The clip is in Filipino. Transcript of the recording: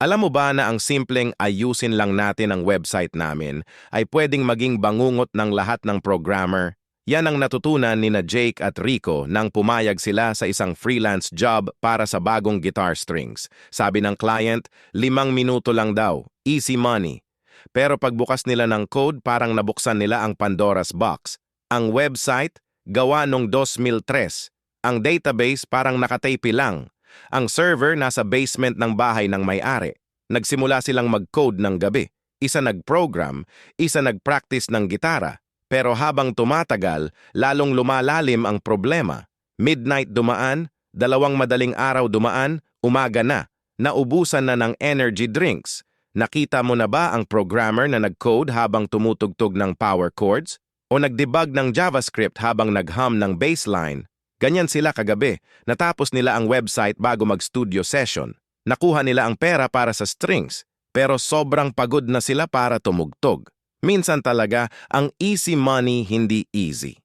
Alam mo ba na ang simpleng ayusin lang natin ang website namin ay pwedeng maging bangungot ng lahat ng programmer? Yan ang natutunan ni na Jake at Rico nang pumayag sila sa isang freelance job para sa bagong guitar strings. Sabi ng client, 5 minuto lang daw, easy money. Pero pagbukas nila ng code, parang nabuksan nila ang Pandora's box. Ang website, gawa noong 2003. Ang database parang nakatape lang. Ang server nasa basement ng bahay ng may-ari. Nagsimula silang mag-code ng gabi. Isa nag-program, isa nag-practice ng gitara. Pero habang tumatagal, lalong lumalalim ang problema. Midnight dumaan, 2 madaling araw dumaan, umaga na. Naubusan na ng energy drinks. Nakita mo na ba ang programmer na nag-code habang tumutugtog ng power chords? O nag-debug ng JavaScript habang nag-hum ng bassline? Ganyan sila kagabi. Natapos nila ang website bago mag-studio session. Nakuha nila ang pera para sa strings, pero sobrang pagod na sila para tumugtog. Minsan talaga, ang easy money hindi easy.